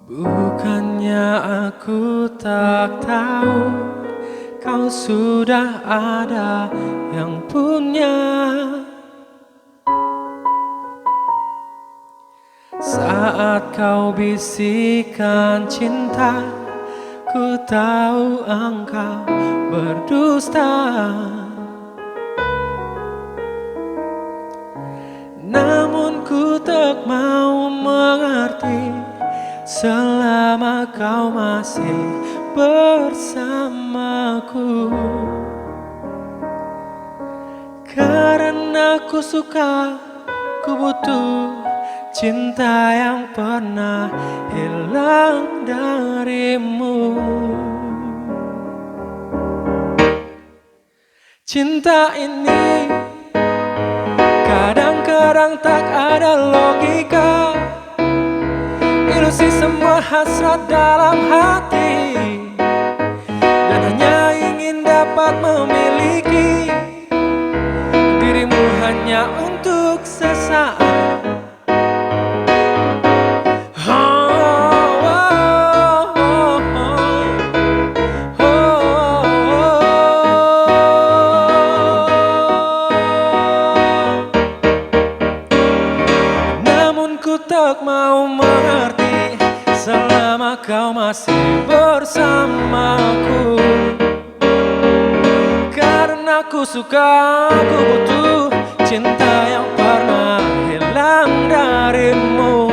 Bukannya aku tak tahu, kau sudah ada yang punya. Saat kau bisikan cinta, ku tahu engkau berdusta. Namun ku tak mau mengerti selama kau masih bersamaku. Karena ku suka, ku butuh cinta yang pernah hilang darimu. Cinta ini kadang-kadang tak ada logika, ilusi semua hasrat dalam hati, dan hanya ingin dapat memiliki dirimu hanya untuk sesaat. Ku tak mau mengerti selama kau masih bersamaku. Karena ku suka, ku butuh cinta yang pernah hilang darimu.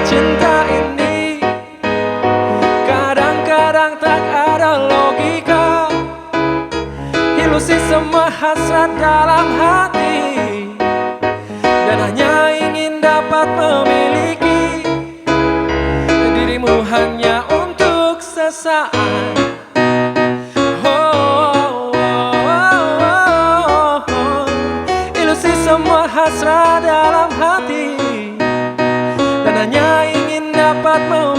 Cinta ini kadang-kadang tak ada logika, ilusi semua hasrat dalam hati, dan hanya ingin dapat memiliki dirimu hanya untuk sesaat. Ilusi semua hasrat dalam hati, dan hanya ingin dapat memiliki